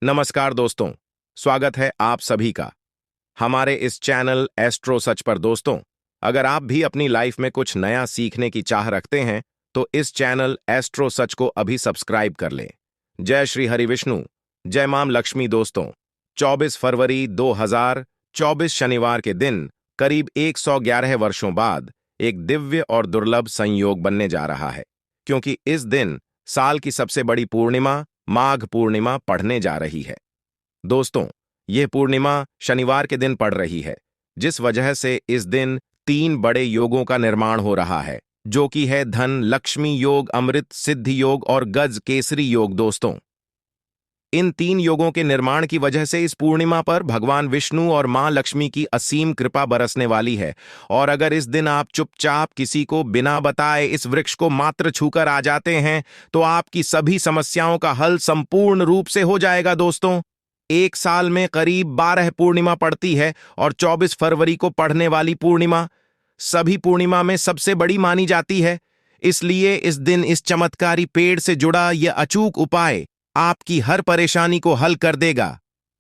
नमस्कार दोस्तों। स्वागत है आप सभी का हमारे इस चैनल एस्ट्रो सच पर। दोस्तों, अगर आप भी अपनी लाइफ में कुछ नया सीखने की चाह रखते हैं तो इस चैनल एस्ट्रो सच को अभी सब्सक्राइब कर लें। जय श्री हरि विष्णु, जय मां लक्ष्मी। दोस्तों, 24 फरवरी 2024 शनिवार के दिन करीब 111 वर्षों बाद एक दिव्य और दुर्लभ संयोग बनने जा रहा है, क्योंकि इस दिन साल की सबसे बड़ी पूर्णिमा माघ पूर्णिमा पढ़ने जा रही है। दोस्तों, यह पूर्णिमा शनिवार के दिन पड़ रही है, जिस वजह से इस दिन 3 बड़े योगों का निर्माण हो रहा है, जो कि है धन लक्ष्मी योग, अमृत सिद्धि योग और गज केसरी योग। दोस्तों, इन 3 योगों के निर्माण की वजह से इस पूर्णिमा पर भगवान विष्णु और मां लक्ष्मी की असीम कृपा बरसने वाली है। और अगर इस दिन आप चुपचाप किसी को बिना बताए इस वृक्ष को मात्र छूकर आ जाते हैं तो आपकी सभी समस्याओं का हल संपूर्ण रूप से हो जाएगा। दोस्तों, एक साल में करीब 12 पूर्णिमा पड़ती है और 24 फरवरी को पड़ने वाली पूर्णिमा सभी पूर्णिमा में सबसे बड़ी मानी जाती है। इसलिए इस दिन इस चमत्कारी पेड़ से जुड़ा यह अचूक उपाय आपकी हर परेशानी को हल कर देगा,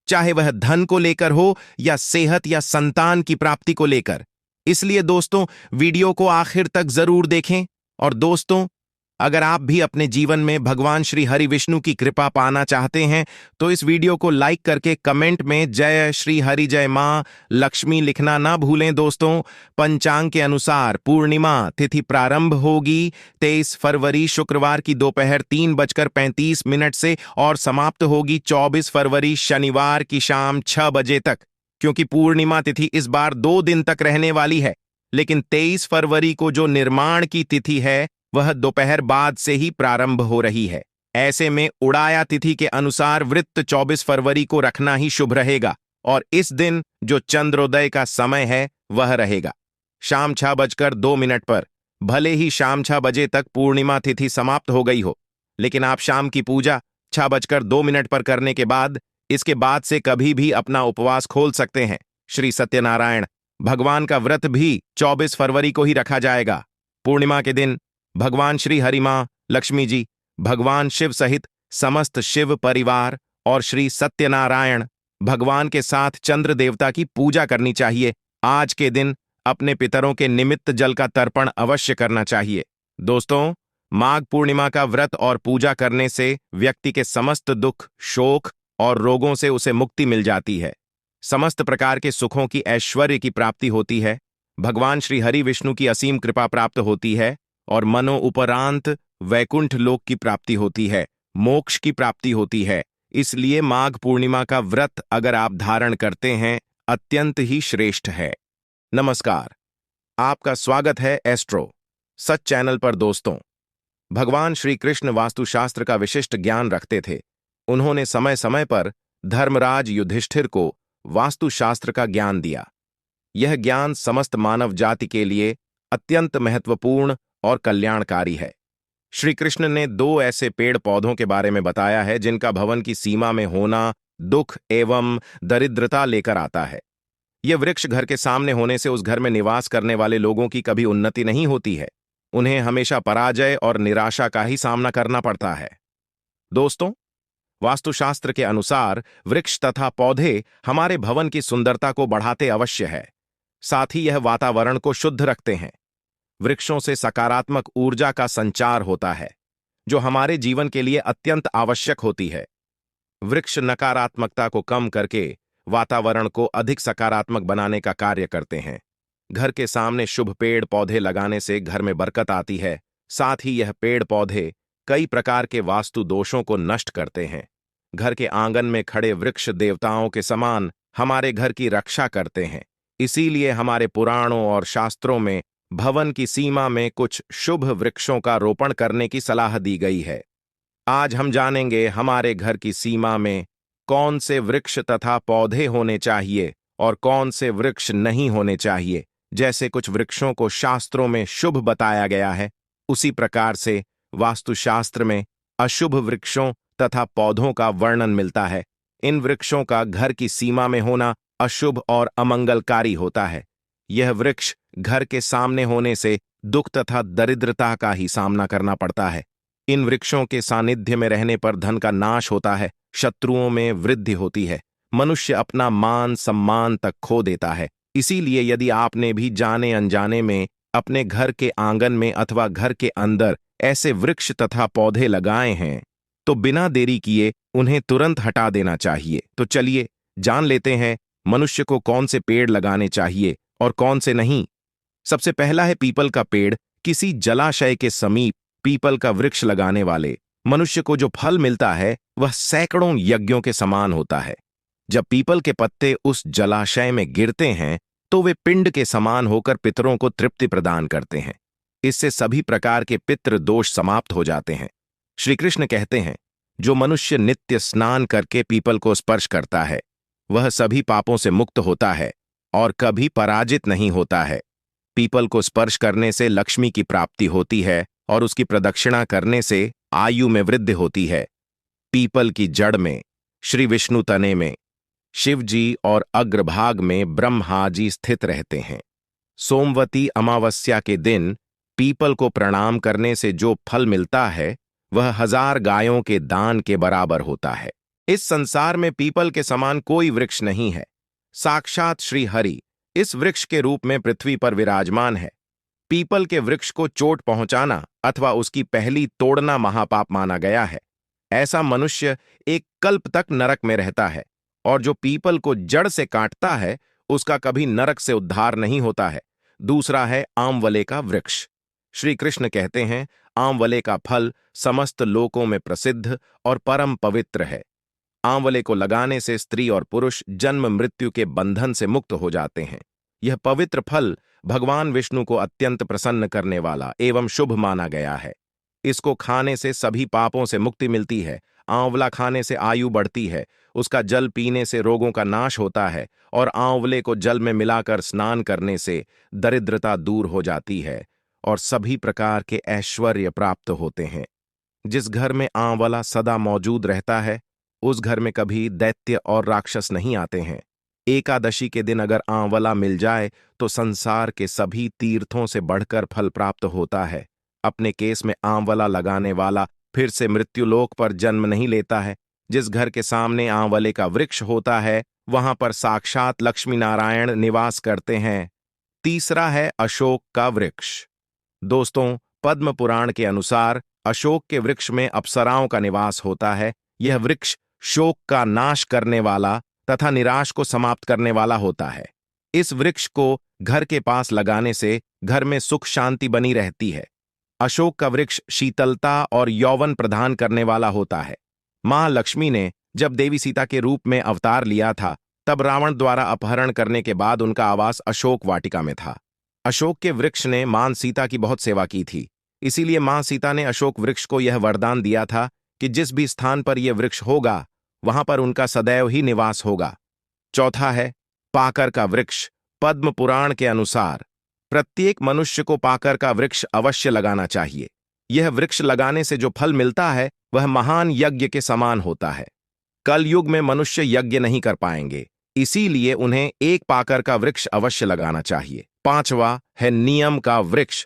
चाहे वह धन को लेकर हो या सेहत या संतान की प्राप्ति को लेकर। इसलिए दोस्तों, वीडियो को आखिर तक जरूर देखें। और दोस्तों, अगर आप भी अपने जीवन में भगवान श्री हरि विष्णु की कृपा पाना चाहते हैं तो इस वीडियो को लाइक करके कमेंट में जय श्री हरि जय मां लक्ष्मी लिखना ना भूलें। दोस्तों, पंचांग के अनुसार पूर्णिमा तिथि प्रारंभ होगी 23 फरवरी शुक्रवार की दोपहर 3:35 से और समाप्त होगी 24 फरवरी शनिवार की शाम 6 बजे तक। क्योंकि पूर्णिमा तिथि इस बार 2 दिन तक रहने वाली है, लेकिन 23 फरवरी को जो निर्माण की तिथि है वह दोपहर बाद से ही प्रारंभ हो रही है। ऐसे में उड़ाया तिथि के अनुसार वृत्त 24 फरवरी को रखना ही शुभ रहेगा और इस दिन जो चंद्रोदय का समय है वह रहेगा शाम 6:02 पर। भले ही शाम 6 बजे तक पूर्णिमा तिथि समाप्त हो गई हो, लेकिन आप शाम की पूजा 6:02 पर करने के बाद इसके बाद से कभी भी अपना उपवास खोल सकते हैं। श्री सत्यनारायण भगवान का व्रत भी 24 फरवरी को ही रखा जाएगा। पूर्णिमा के दिन भगवान श्री हरि मां लक्ष्मी जी, भगवान शिव सहित समस्त शिव परिवार और श्री सत्यनारायण भगवान के साथ चंद्र देवता की पूजा करनी चाहिए। आज के दिन अपने पितरों के निमित्त जल का तर्पण अवश्य करना चाहिए। दोस्तों, माघ पूर्णिमा का व्रत और पूजा करने से व्यक्ति के समस्त दुख, शोक और रोगों से उसे मुक्ति मिल जाती है। समस्त प्रकार के सुखों की, ऐश्वर्य की प्राप्ति होती है। भगवान श्री हरि विष्णु की असीम कृपा प्राप्त होती है और मनो उपरांत वैकुंठ लोक की प्राप्ति होती है, मोक्ष की प्राप्ति होती है। इसलिए माघ पूर्णिमा का व्रत अगर आप धारण करते हैं अत्यंत ही श्रेष्ठ है। नमस्कार, आपका स्वागत है एस्ट्रो सच चैनल पर। दोस्तों, भगवान श्री कृष्ण वास्तुशास्त्र का विशिष्ट ज्ञान रखते थे। उन्होंने समय समय पर धर्मराज युधिष्ठिर को वास्तुशास्त्र का ज्ञान दिया। यह ज्ञान समस्त मानव जाति के लिए अत्यंत महत्वपूर्ण और कल्याणकारी है। श्री कृष्ण ने 2 ऐसे पेड़ पौधों के बारे में बताया है जिनका भवन की सीमा में होना दुख एवं दरिद्रता लेकर आता है। यह वृक्ष घर के सामने होने से उस घर में निवास करने वाले लोगों की कभी उन्नति नहीं होती है। उन्हें हमेशा पराजय और निराशा का ही सामना करना पड़ता है। दोस्तों, वास्तुशास्त्र के अनुसार वृक्ष तथा पौधे हमारे भवन की सुंदरता को बढ़ाते अवश्य है, साथ ही यह वातावरण को शुद्ध रखते हैं। वृक्षों से सकारात्मक ऊर्जा का संचार होता है, जो हमारे जीवन के लिए अत्यंत आवश्यक होती है। वृक्ष नकारात्मकता को कम करके वातावरण को अधिक सकारात्मक बनाने का कार्य करते हैं। घर के सामने शुभ पेड़ पौधे लगाने से घर में बरकत आती है। साथ ही यह पेड़ पौधे कई प्रकार के वास्तु दोषों को नष्ट करते हैं। घर के आंगन में खड़े वृक्ष देवताओं के समान हमारे घर की रक्षा करते हैं। इसीलिए हमारे पुराणों और शास्त्रों में भवन की सीमा में कुछ शुभ वृक्षों का रोपण करने की सलाह दी गई है। आज हम जानेंगे हमारे घर की सीमा में कौन से वृक्ष तथा पौधे होने चाहिए और कौन से वृक्ष नहीं होने चाहिए। जैसे कुछ वृक्षों को शास्त्रों में शुभ बताया गया है, उसी प्रकार से वास्तुशास्त्र में अशुभ वृक्षों तथा पौधों का वर्णन मिलता है। इन वृक्षों का घर की सीमा में होना अशुभ और अमंगलकारी होता है। यह वृक्ष घर के सामने होने से दुख तथा दरिद्रता का ही सामना करना पड़ता है। इन वृक्षों के सानिध्य में रहने पर धन का नाश होता है, शत्रुओं में वृद्धि होती है, मनुष्य अपना मान सम्मान तक खो देता है। इसीलिए यदि आपने भी जाने अनजाने में अपने घर के आंगन में अथवा घर के अंदर ऐसे वृक्ष तथा पौधे लगाए हैं तो बिना देरी किए उन्हें तुरंत हटा देना चाहिए। तो चलिए जान लेते हैं मनुष्य को कौन से पेड़ लगाने चाहिए और कौन से नहीं। सबसे पहला है पीपल का पेड़। किसी जलाशय के समीप पीपल का वृक्ष लगाने वाले मनुष्य को जो फल मिलता है वह सैकड़ों यज्ञों के समान होता है। जब पीपल के पत्ते उस जलाशय में गिरते हैं तो वे पिंड के समान होकर पितरों को तृप्ति प्रदान करते हैं। इससे सभी प्रकार के पितृ दोष समाप्त हो जाते हैं। श्री कृष्ण कहते हैं, जो मनुष्य नित्य स्नान करके पीपल को स्पर्श करता है वह सभी पापों से मुक्त होता है और कभी पराजित नहीं होता है। पीपल को स्पर्श करने से लक्ष्मी की प्राप्ति होती है और उसकी प्रदक्षिणा करने से आयु में वृद्धि होती है। पीपल की जड़ में श्री विष्णु तने में शिव जी और अग्रभाग में ब्रह्मा जी स्थित रहते हैं। सोमवती अमावस्या के दिन पीपल को प्रणाम करने से जो फल मिलता है वह 1000 गायों के दान के बराबर होता है। इस संसार में पीपल के समान कोई वृक्ष नहीं है। साक्षात श्री हरि इस वृक्ष के रूप में पृथ्वी पर विराजमान है। पीपल के वृक्ष को चोट पहुंचाना अथवा उसकी पहली तोड़ना महापाप माना गया है। ऐसा मनुष्य एक कल्प तक नरक में रहता है और जो पीपल को जड़ से काटता है उसका कभी नरक से उद्धार नहीं होता है। दूसरा है आंवले का वृक्ष। श्री कृष्ण कहते हैं, आंवले का फल समस्त लोकों में प्रसिद्ध और परम पवित्र है। आंवले को लगाने से स्त्री और पुरुष जन्म मृत्यु के बंधन से मुक्त हो जाते हैं। यह पवित्र फल भगवान विष्णु को अत्यंत प्रसन्न करने वाला एवं शुभ माना गया है। इसको खाने से सभी पापों से मुक्ति मिलती है। आंवला खाने से आयु बढ़ती है, उसका जल पीने से रोगों का नाश होता है और आंवले को जल में मिलाकर स्नान करने से दरिद्रता दूर हो जाती है और सभी प्रकार के ऐश्वर्य प्राप्त होते हैं। जिस घर में आंवला सदा मौजूद रहता है उस घर में कभी दैत्य और राक्षस नहीं आते हैं। एकादशी के दिन अगर आंवला मिल जाए तो संसार के सभी तीर्थों से बढ़कर फल प्राप्त होता है। अपने केस में आंवला लगाने वाला फिर से मृत्युलोक पर जन्म नहीं लेता है। जिस घर के सामने आंवले का वृक्ष होता है वहां पर साक्षात लक्ष्मी नारायण निवास करते हैं। तीसरा है अशोक का वृक्ष। दोस्तों, पद्म पुराण के अनुसार अशोक के वृक्ष में अप्सराओं का निवास होता है। यह वृक्ष शोक का नाश करने वाला तथा निराश को समाप्त करने वाला होता है। इस वृक्ष को घर के पास लगाने से घर में सुख शांति बनी रहती है। अशोक का वृक्ष शीतलता और यौवन प्रदान करने वाला होता है। मां लक्ष्मी ने जब देवी सीता के रूप में अवतार लिया था तब रावण द्वारा अपहरण करने के बाद उनका आवास अशोक वाटिका में था। अशोक के वृक्ष ने मां सीता की बहुत सेवा की थी। इसीलिए मां सीता ने अशोक वृक्ष को यह वरदान दिया था कि जिस भी स्थान पर यह वृक्ष होगा वहां पर उनका सदैव ही निवास होगा। चौथा है पाकर का वृक्ष। पद्म पुराण के अनुसार प्रत्येक मनुष्य को पाकर का वृक्ष अवश्य लगाना चाहिए। यह वृक्ष लगाने से जो फल मिलता है वह महान यज्ञ के समान होता है। कल युग में मनुष्य यज्ञ नहीं कर पाएंगे, इसीलिए उन्हें एक पाकर का वृक्ष अवश्य लगाना चाहिए। पांचवा है नीम का वृक्ष।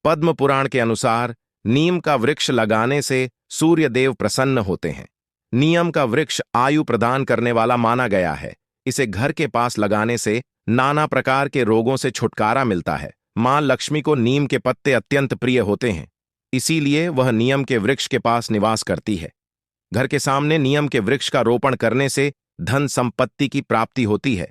पद्म पुराण के अनुसार नीम का वृक्ष लगाने से सूर्य देव प्रसन्न होते हैं। नीम का वृक्ष आयु प्रदान करने वाला माना गया है। इसे घर के पास लगाने से नाना प्रकार के रोगों से छुटकारा मिलता है। मां लक्ष्मी को नीम के पत्ते अत्यंत प्रिय होते हैं, इसीलिए वह नीम के वृक्ष के पास निवास करती है। घर के सामने नीम के वृक्ष का रोपण करने से धन संपत्ति की प्राप्ति होती है।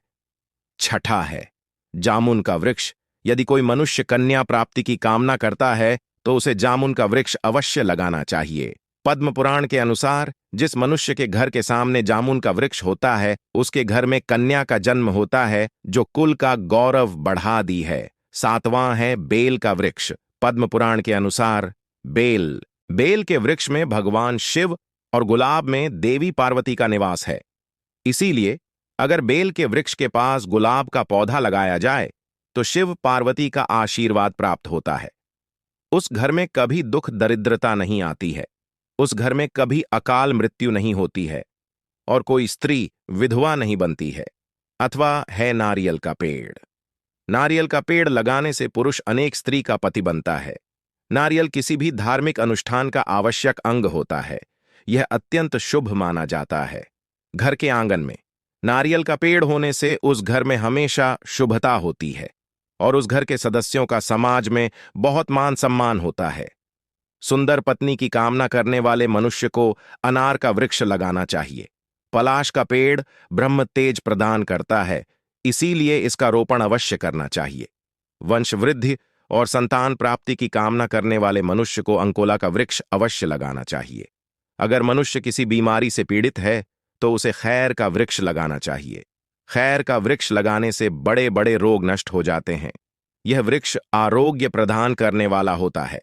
छठा है जामुन का वृक्ष। यदि कोई मनुष्य कन्या प्राप्ति की कामना करता है तो उसे जामुन का वृक्ष अवश्य लगाना चाहिए। पद्म पुराण के अनुसार जिस मनुष्य के घर के सामने जामुन का वृक्ष होता है उसके घर में कन्या का जन्म होता है जो कुल का गौरव बढ़ा दी है। सातवां है बेल का वृक्ष। पद्म पुराण के अनुसार बेल के वृक्ष में भगवान शिव और गुलाब में देवी पार्वती का निवास है। इसीलिए अगर बेल के वृक्ष के पास गुलाब का पौधा लगाया जाए तो शिव पार्वती का आशीर्वाद प्राप्त होता है। उस घर में कभी दुख दरिद्रता नहीं आती है, उस घर में कभी अकाल मृत्यु नहीं होती है और कोई स्त्री विधवा नहीं बनती है। अथवा है नारियल का पेड़। नारियल का पेड़ लगाने से पुरुष अनेक स्त्री का पति बनता है। नारियल किसी भी धार्मिक अनुष्ठान का आवश्यक अंग होता है। यह अत्यंत शुभ माना जाता है। घर के आंगन में नारियल का पेड़ होने से उस घर में हमेशा शुभता होती है और उस घर के सदस्यों का समाज में बहुत मान सम्मान होता है। सुंदर पत्नी की कामना करने वाले मनुष्य को अनार का वृक्ष लगाना चाहिए। पलाश का पेड़ ब्रह्म तेज प्रदान करता है, इसीलिए इसका रोपण अवश्य करना चाहिए। वंश वृद्धि और संतान प्राप्ति की कामना करने वाले मनुष्य को अंकोला का वृक्ष अवश्य लगाना चाहिए। अगर मनुष्य किसी बीमारी से पीड़ित है तो उसे खैर का वृक्ष लगाना चाहिए। खैर का वृक्ष लगाने से बड़े बड़े रोग नष्ट हो जाते हैं। यह वृक्ष आरोग्य प्रदान करने वाला होता है।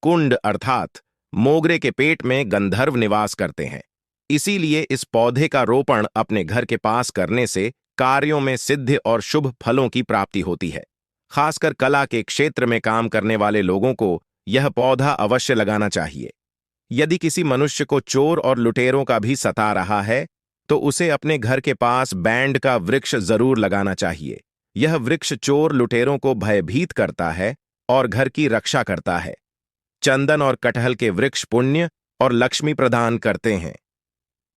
कुंड अर्थात मोगरे के पेट में गंधर्व निवास करते हैं, इसीलिए इस पौधे का रोपण अपने घर के पास करने से कार्यों में सिद्धि और शुभ फलों की प्राप्ति होती है। खासकर कला के क्षेत्र में काम करने वाले लोगों को यह पौधा अवश्य लगाना चाहिए। यदि किसी मनुष्य को चोर और लुटेरों का भी सता रहा है तो उसे अपने घर के पास बैंड का वृक्ष जरूर लगाना चाहिए। यह वृक्ष चोर लुटेरों को भयभीत करता है और घर की रक्षा करता है। चंदन और कटहल के वृक्ष पुण्य और लक्ष्मी प्रदान करते हैं।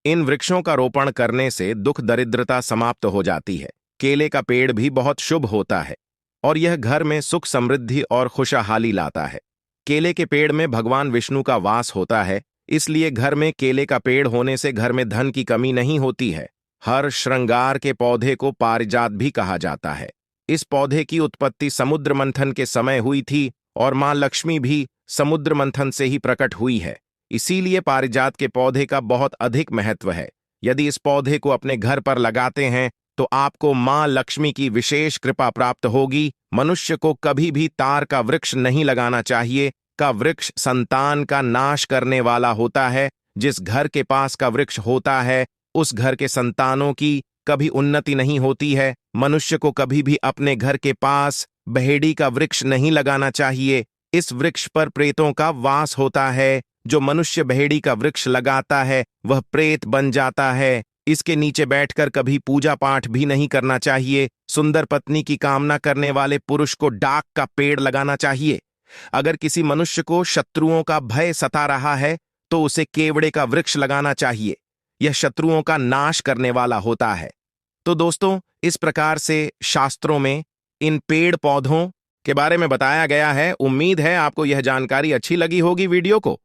इन वृक्षों का रोपण करने से दुख दरिद्रता समाप्त हो जाती है। केले का पेड़ भी बहुत शुभ होता है और यह घर में सुख समृद्धि और खुशहाली लाता है। केले के पेड़ में भगवान विष्णु का वास होता है, इसलिए घर में केले का पेड़ होने से घर में धन की कमी नहीं होती है। हर श्रृंगार के पौधे को पारिजात भी कहा जाता है। इस पौधे की उत्पत्ति समुद्र मंथन के समय हुई थी और मां लक्ष्मी भी समुद्र मंथन से ही प्रकट हुई है, इसीलिए पारिजात के पौधे का बहुत अधिक महत्व है। यदि इस पौधे को अपने घर पर लगाते हैं तो आपको मां लक्ष्मी की विशेष कृपा प्राप्त होगी। मनुष्य को कभी भी तार का वृक्ष नहीं लगाना चाहिए। का वृक्ष संतान का नाश करने वाला होता है। जिस घर के पास का वृक्ष होता है उस घर के संतानों की कभी उन्नति नहीं होती है। मनुष्य को कभी भी अपने घर के पास बहेड़ी का वृक्ष नहीं लगाना चाहिए। इस वृक्ष पर प्रेतों का वास होता है। जो मनुष्य बहेड़ी का वृक्ष लगाता है वह प्रेत बन जाता है। इसके नीचे बैठकर कभी पूजा पाठ भी नहीं करना चाहिए। सुंदर पत्नी की कामना करने वाले पुरुष को डाक का पेड़ लगाना चाहिए। अगर किसी मनुष्य को शत्रुओं का भय सता रहा है तो उसे केवड़े का वृक्ष लगाना चाहिए। यह शत्रुओं का नाश करने वाला होता है। तो दोस्तों, इस प्रकार से शास्त्रों में इन पेड़ पौधों के बारे में बताया गया है। उम्मीद है आपको यह जानकारी अच्छी लगी होगी वीडियो को।